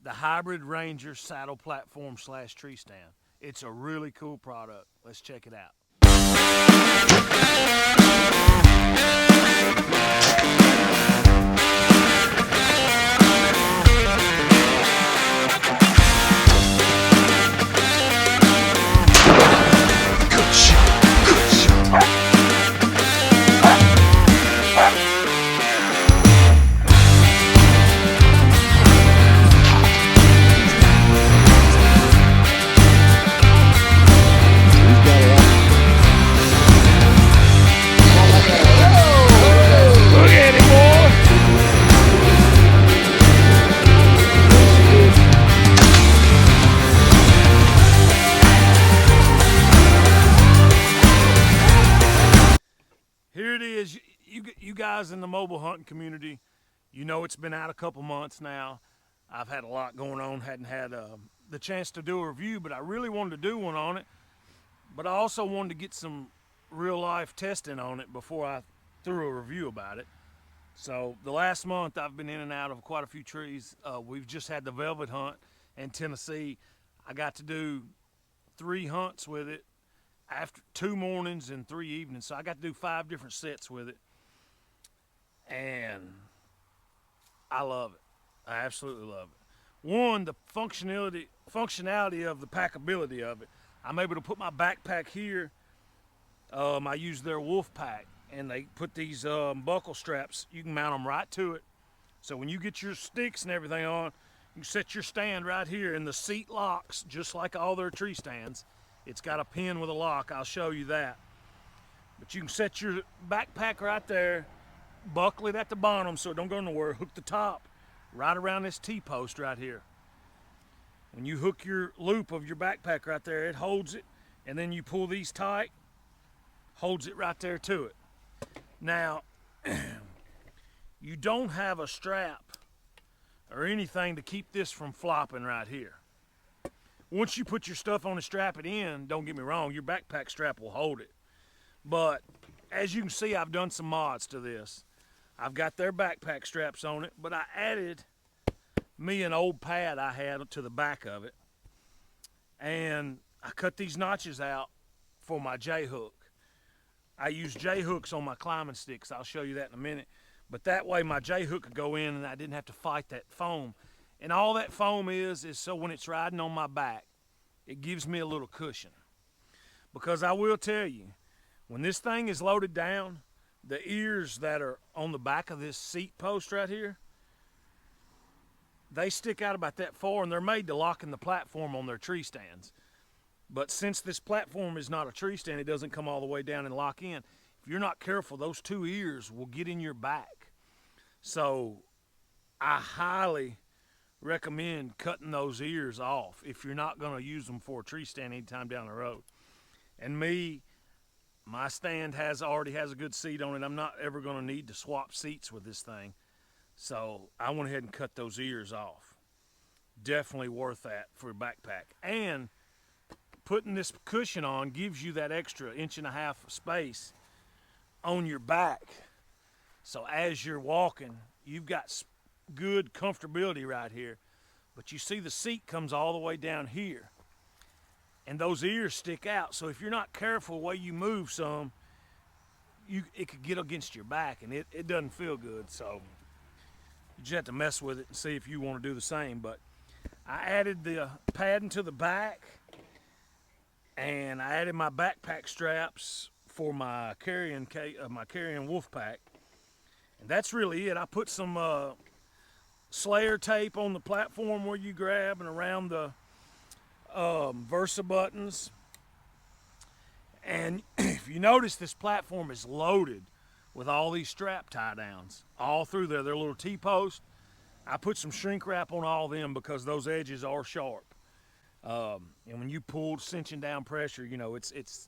the Hybrid Ranger saddle platform slash tree stand. It's a really cool product. Let's check it out. Here it is. You guys in the mobile hunting community, you know it's been out a couple months now. I've had a lot going on, hadn't had the chance to do a review, but I really wanted to do one on it. But I also wanted to get some real life testing on it before I threw a review about it. So the last month I've been in and out of quite a few trees. We've just had the velvet hunt in Tennessee. I got to do 3 hunts with it after 2 mornings and 3 evenings. So I got to do 5 different sets with it. And I love it. I absolutely love it. One, the functionality of the packability of it. I'm able to put my backpack here. I use their wolf pack, and they put these buckle straps. You can mount them right to it. So when you get your sticks and everything on, you set your stand right here, and the seat locks just like all their tree stands. It's got a pin with a lock. I'll show you that. But you can set your backpack right there, buckle it at the bottom so it don't go nowhere. Hook the top right around this T-post right here. When you hook your loop of your backpack right there, it holds it, and then you pull these tight, holds it right there to it. Now, you don't have a strap or anything to keep this from flopping right here. Once you put your stuff on and strap it in, don't get me wrong, your backpack strap will hold it. But as you can see, I've done some mods to this. I've got their backpack straps on it, but I added me an old pad I had to the back of it. And I cut these notches out for my J-hook. I use J-hooks on my climbing sticks. I'll show you that in a minute. But that way my J-hook could go in and I didn't have to fight that foam. And all that foam is so when it's riding on my back, it gives me a little cushion. Because I will tell you, when this thing is loaded down, the ears that are on the back of this seat post right here, they stick out about that far, and they're made to lock in the platform on their tree stands. But since this platform is not a tree stand, it doesn't come all the way down and lock in. If you're not careful, those 2 ears will get in your back. So I highly recommend cutting those ears off if you're not going to use them for a tree stand anytime down the road. And my stand already has a good seat on it. I'm not ever going to need to swap seats with this thing. So I went ahead and cut those ears off. Definitely worth that for a backpack. And putting this cushion on gives you that extra 1.5 inches space on your back. So as you're walking, you've got good comfortability right here. But you see the seat comes all the way down here. And those ears stick out. So if you're not careful the way you move some, it could get against your back, and it doesn't feel good. So you just have to mess with it and see if you want to do the same. But I added the padding to the back, and I added my backpack straps for my carrying wolf pack. And that's really it. I put some Slayer tape on the platform where you grab and around the Versa buttons. And if you notice, this platform is loaded with all these strap tie downs all through there. They're little T-posts. I put some shrink wrap on all of them because those edges are sharp. And when you pull cinching down pressure, you know, it's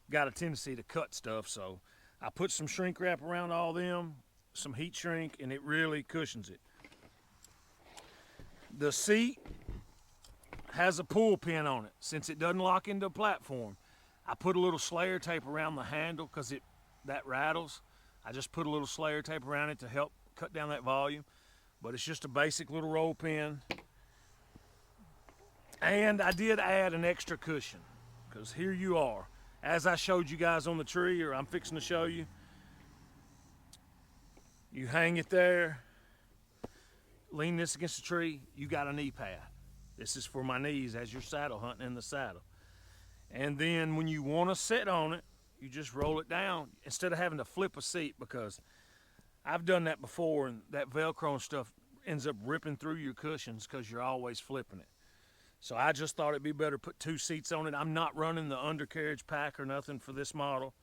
got a tendency to cut stuff. So I put some shrink wrap around all them, some heat shrink, and it really cushions it. The seat has a pull pin on it. Since it doesn't lock into a platform, I put a little Slayer tape around the handle because that rattles. I just put a little Slayer tape around it to help cut down that volume. but it's just a basic little roll pin. And I did add an extra cushion, because here you are. As I showed you guys on the tree, or I'm fixing to show you, you hang it there, lean this against the tree, you got a knee pad. This is for my knees as you're saddle hunting in the saddle. And then when you want to sit on it, you just roll it down instead of having to flip a seat, because I've done that before, and that Velcro and stuff ends up ripping through your cushions because you're always flipping it. So I just thought it'd be better to put 2 seats on it. I'm not running the undercarriage pack or nothing for this model.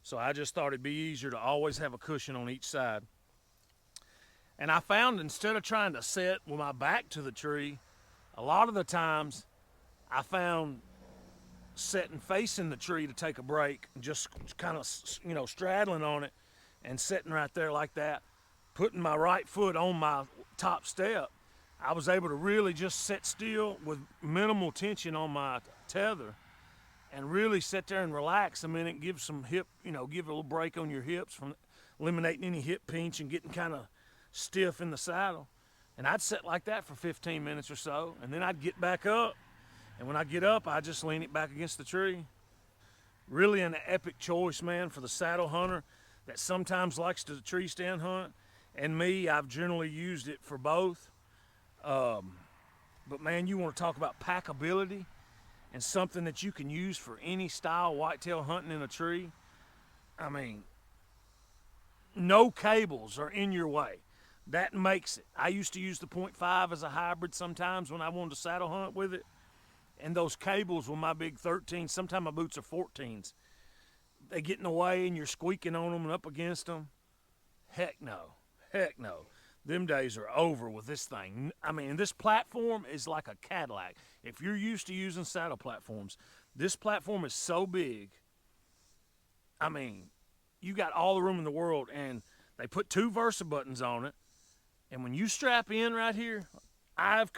So I just thought it'd be easier to always have a cushion on each side. And I found instead of trying to sit with my back to the tree, a lot of the times I found sitting facing the tree to take a break and just kind of, straddling on it and sitting right there like that, putting my right foot on my top step, I was able to really just sit still with minimal tension on my tether and really sit there and relax a minute, give some hip, give a little break on your hips from eliminating any hip pinch and getting kind of stiff in the saddle. And I'd sit like that for 15 minutes or so, and then I'd get back up. And when I get up, I just lean it back against the tree. Really an epic choice, man, for the saddle hunter that sometimes likes to tree stand hunt. And me, I've generally used it for both. But man, you want to talk about packability and something that you can use for any style whitetail hunting in a tree. I mean, no cables are in your way. That makes it. I used to use the .5 as a hybrid sometimes when I wanted to saddle hunt with it. And those cables with my big 13s, sometimes my boots are 14s. They get in the way and you're squeaking on them and up against them. Heck no. Heck no. Them days are over with this thing. I mean, this platform is like a Cadillac. If you're used to using saddle platforms, this platform is so big. I mean, you got all the room in the world, and they put 2 Versa buttons on it. And when you strap in right here, I've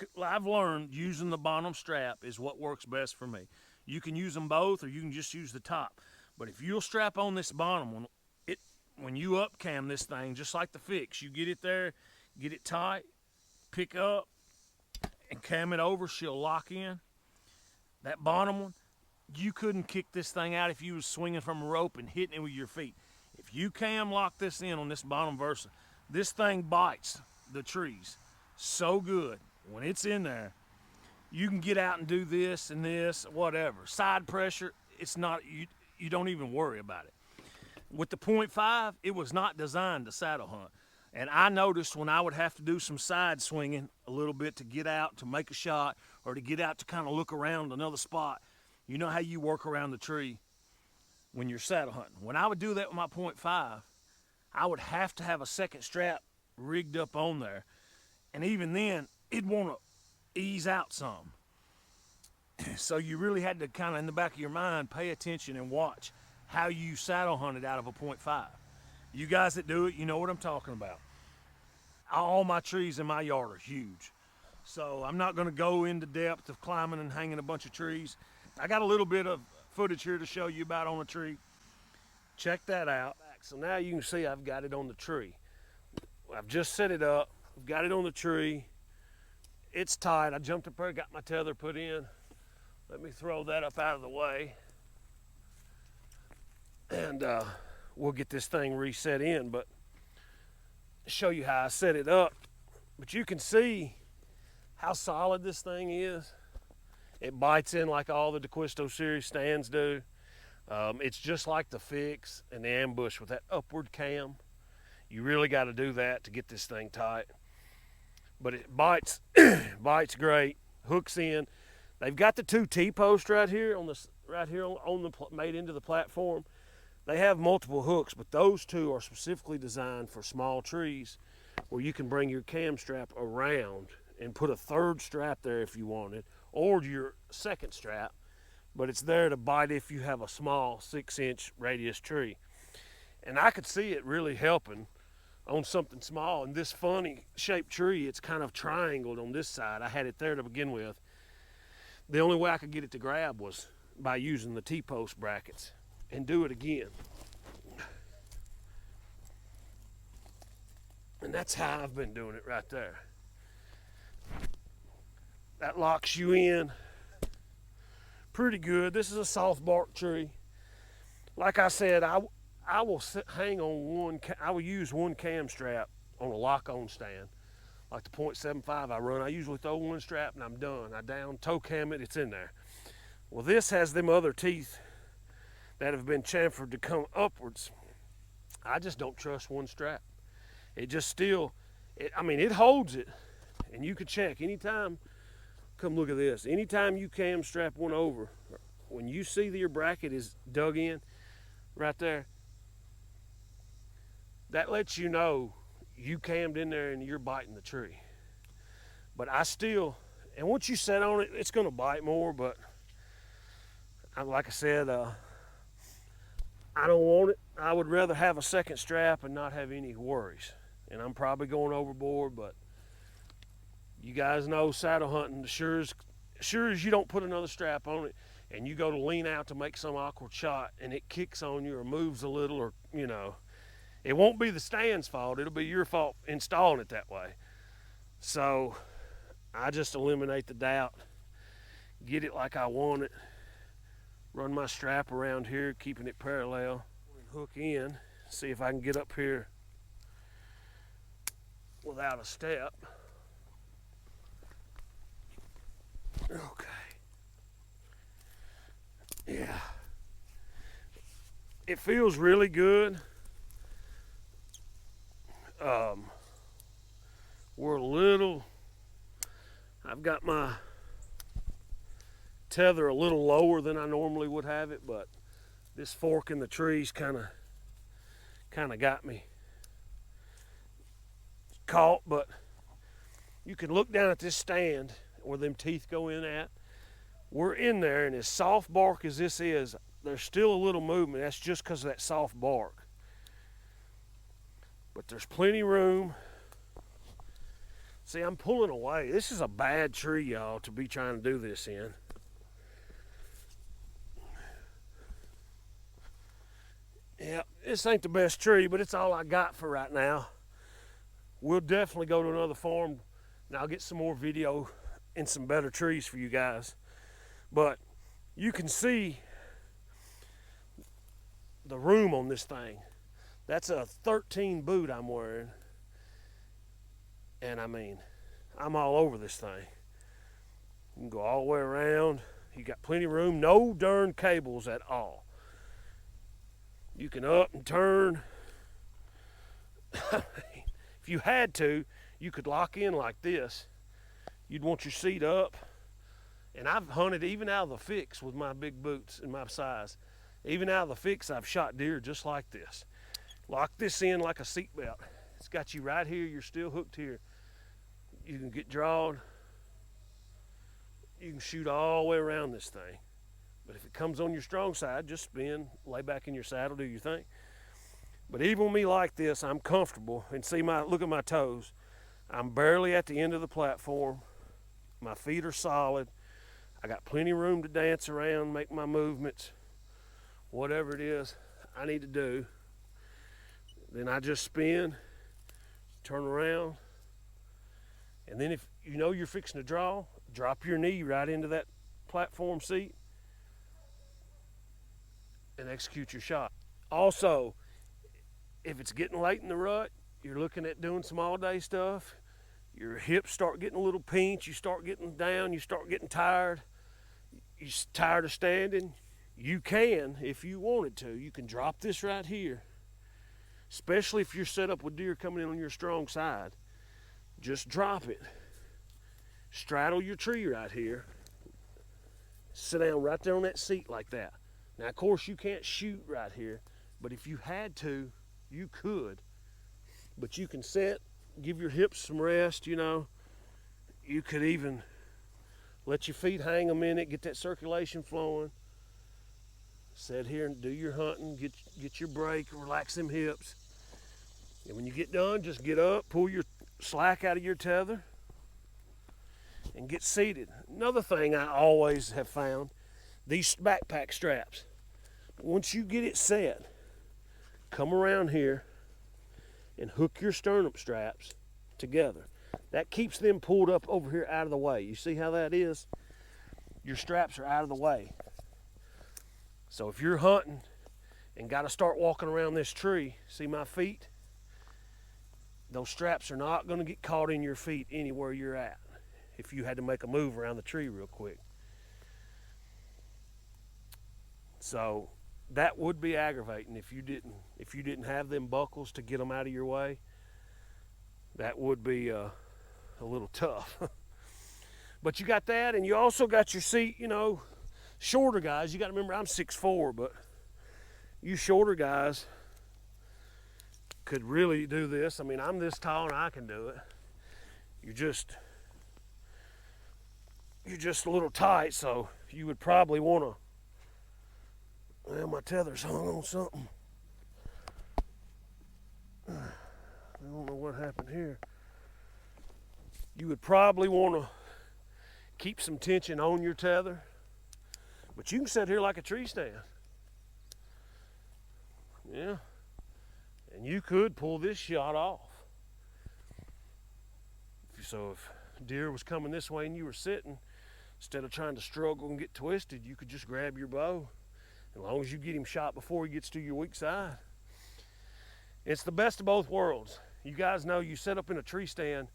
learned using the bottom strap is what works best for me. You can use them both, or you can just use the top. But if you'll strap on this bottom one, when you up cam this thing, just like the Fix, you get it there, get it tight, pick up, and cam it over, she'll lock in. That bottom one, you couldn't kick this thing out if you was swinging from a rope and hitting it with your feet. If you cam lock this in on this bottom Versa, this thing bites the trees so good. When it's in there, you can get out and do this and this, whatever. Side pressure, it's not, you don't even worry about it. With the .5, it was not designed to saddle hunt. And I noticed when I would have to do some side swinging a little bit to get out to make a shot or to get out to kind of look around another spot, you know how you work around the tree when you're saddle hunting. When I would do that with my .5, I would have to have a second strap rigged up on there. And even then, it'd want to ease out some. So you really had to kind of, in the back of your mind, pay attention and watch how you saddle hunted out of a .5. You guys that do it, you know what I'm talking about. All my trees in my yard are huge. So I'm not going to go into depth of climbing and hanging a bunch of trees. I got a little bit of footage here to show you about on a tree. Check that out. So now you can see I've got it on the tree. I've just set it up. I've got it on the tree. It's tight. I jumped up there, got my tether put in. Let me throw that up out of the way. And we'll get this thing reset in, but show you how I set it up. But you can see how solid this thing is. It bites in like all the DeQuisto series stands do. It's just like the Fix and the Ambush with that upward cam. You really got to do that to get this thing tight. But it bites, bites great, hooks in. They've got the 2 T-posts right here on the made into the platform. They have multiple hooks, but those 2 are specifically designed for small trees where you can bring your cam strap around and put a 3rd strap there if you wanted, or your 2nd strap, but it's there to bite if you have a small 6-inch radius tree. And I could see it really helping on something small. And this funny shaped tree, it's kind of triangled on this side. I had it there to begin with. The only way I could get it to grab was by using the T-post brackets. And do it again. And that's how I've been doing it right there. That locks you in pretty good. This is a soft bark tree. Like I said, I will hang on one. I will use one cam strap on a lock-on stand, like the .75 I run. I usually throw one strap and I'm done. I down toe cam it. It's in there. Well, this has them other teeth that have been chamfered to come upwards. I just don't trust one strap. It just still, it holds it, and you can check anytime. Come look at this. Anytime you cam strap one over, when you see that your bracket is dug in right there, that lets you know you cammed in there and you're biting the tree. But I still, and once you set on it, it's going to bite more, but like I said, I don't want it. I would rather have a second strap and not have any worries. And I'm probably going overboard, but you guys know saddle hunting, sure as you don't put another strap on it and you go to lean out to make some awkward shot and it kicks on you or moves a little, or it won't be the stand's fault. It'll be your fault installing it that way. So I just eliminate the doubt, get it like I want it, run my strap around here, keeping it parallel, and hook in, see if I can get up here without a step. Okay. Yeah. It feels really good. I've got my tether a little lower than I normally would have it, but this fork in the trees kind of got me caught. But you can look down at this stand where them teeth go in at. We're in there, and as soft bark as this is, there's still a little movement. That's just because of that soft bark. But there's plenty of room. See, I'm pulling away. This is a bad tree, y'all, to be trying to do this in. Yeah, this ain't the best tree, but it's all I got for right now. We'll definitely go to another farm, and I'll get some more video and some better trees for you guys. But you can see the room on this thing. That's a 13 boot I'm wearing. And I'm all over this thing. You can go all the way around. You got plenty of room. No darn cables at all. You can up and turn. If you had to, you could lock in like this. You'd want your seat up. And I've hunted even out of the fix with my big boots and my size. Even out of the fix, I've shot deer just like this. Lock this in like a seat belt. It's got you right here. You're still hooked here. You can get drawn. You can shoot all the way around this thing. But if it comes on your strong side, just spin, lay back in your saddle, do your thing. But even with me like this, I'm comfortable. And see, look at my toes. I'm barely at the end of the platform. My feet are solid. I got plenty of room to dance around, make my movements, whatever it is I need to do. Then I just spin, turn around, and then if you know you're fixing to draw, drop your knee right into that platform seat and execute your shot. Also, if it's getting late in the rut, you're looking at doing some all-day stuff, your hips start getting a little pinched, you start getting down, you start getting tired, you're tired of standing, you can, if you wanted to, you can drop this right here, especially if you're set up with deer coming in on your strong side. Just drop it, straddle your tree right here, sit down right there on that seat like that. Now, of course, you can't shoot right here, but if you had to, you could. But you can sit, give your hips some rest, You could even let your feet hang a minute, get that circulation flowing. Sit here and do your hunting, get your break, relax them hips. And when you get done, just get up, pull your slack out of your tether, and get seated. Another thing I always have found, these backpack straps. Once you get it set, come around here and hook your sternum straps together. That keeps them pulled up over here out of the way. You see how that is? Your straps are out of the way. So if you're hunting and got to start walking around this tree, see my feet? Those straps are not going to get caught in your feet anywhere you're at if you had to make a move around the tree real quick. So that would be aggravating if you didn't have them buckles to get them out of your way. That would be a little tough. But you got that, and you also got your seat. You know, shorter guys, you got to remember I'm 6'4", but you shorter guys could really do this. I mean, I'm this tall and I can do it. You're just a little tight, so you would probably want to. Well, my tether's hung on something. I don't know what happened here. You would probably want to keep some tension on your tether, but you can sit here like a tree stand. Yeah, and you could pull this shot off. So if deer was coming this way and you were sitting, instead of trying to struggle and get twisted, you could just grab your bow. As long as you get him shot before he gets to your weak side. It's the best of both worlds. You guys know you set up in a tree stand.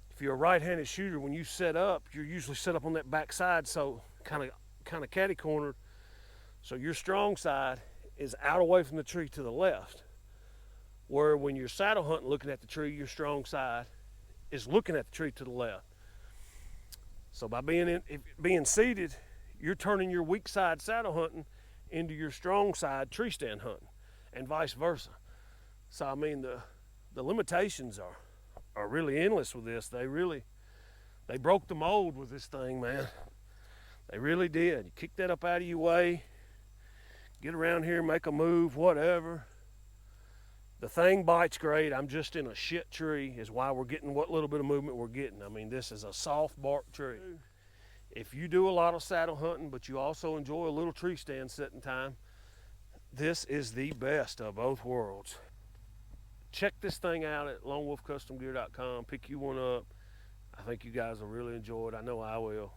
If you're a right-handed shooter, when you set up, you're usually set up on that back side, so kind of catty-cornered. So your strong side is out away from the tree to the left. Where when you're saddle hunting looking at the tree, your strong side is looking at the tree to the left. So by being seated, you're turning your weak side saddle hunting into your strong side tree stand hunting, and vice versa. So I mean the limitations are really endless with this. They broke the mold with this thing, man. They really did. You kick that up out of your way, get around here, make a move, whatever. The thing bites great. I'm just in a shit tree is why we're getting what little bit of movement we're getting. I mean, this is a soft bark tree. If you do a lot of saddle hunting, but you also enjoy a little tree stand sitting time, this is the best of both worlds. Check this thing out at lonewolfcustomgear.com. Pick you one up. I think you guys will really enjoy it. I know I will.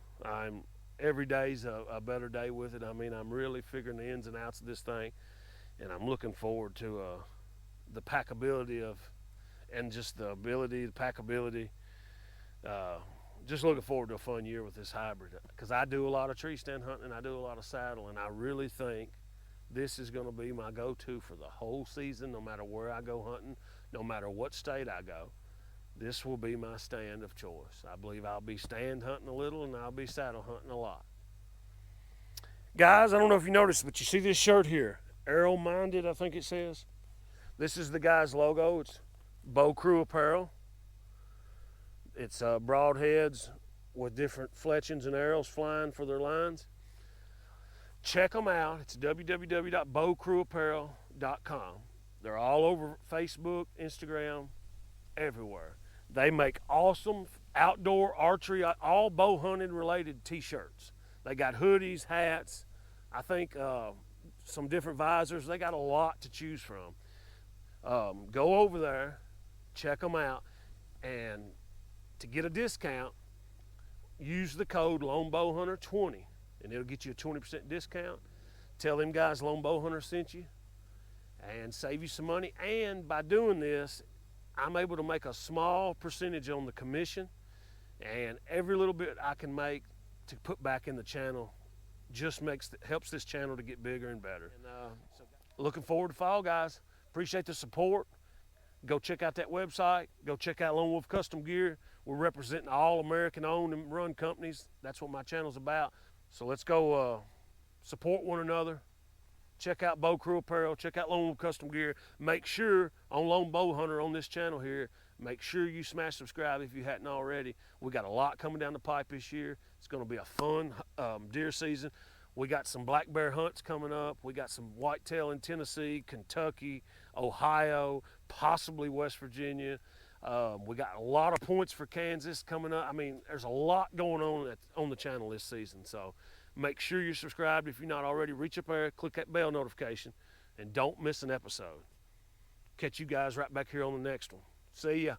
Every day's a better day with it. I mean, I'm really figuring the ins and outs of this thing, and I'm looking forward to the packability and just the packability. Just looking forward to a fun year with this hybrid, because I do a lot of tree stand hunting and I do a lot of saddle, and I really think this is going to be my go-to for the whole season. No matter where I go hunting, no matter what state I go, this will be my stand of choice. I believe I'll be stand hunting a little and I'll be saddle hunting a lot. Guys, I don't know if you noticed, but you see this shirt here, Arrow Minded, I think it says. This is the guy's logo. It's Bow Crew Apparel. It's broadheads with different fletchings and arrows flying for their lines. Check them out. It's www.bowcrewapparel.com. They're all over Facebook, Instagram, everywhere. They make awesome outdoor archery, all bow hunting related t-shirts. They got hoodies, hats, I think some different visors. They got a lot to choose from. Go over there, check them out, and to get a discount, use the code LoneBowHunter20, and it'll get you a 20% discount. Tell them guys Lone Bow Hunter sent you and save you some money. And by doing this, I'm able to make a small percentage on the commission, and every little bit I can make to put back in the channel just helps this channel to get bigger and better. And, looking forward to fall, guys. Appreciate the support. Go check out that website. Go check out Lone Wolf Custom Gear. We're representing all American owned and run companies. That's what my channel's about. So let's go support one another. Check out Bow Crew Apparel. Check out Lone Wolf Custom Gear. Make sure on Lone Bow Hunter on this channel here, make sure you smash subscribe if you hadn't already. We got a lot coming down the pipe this year. It's going to be a fun deer season. We got some black bear hunts coming up. We got some whitetail in Tennessee, Kentucky, Ohio, possibly West Virginia. We got a lot of points for Kansas coming up. I mean, there's a lot going on the channel this season. So make sure you're subscribed if you're not already. Reach up there, click that bell notification, and don't miss an episode. Catch you guys right back here on the next one. See ya.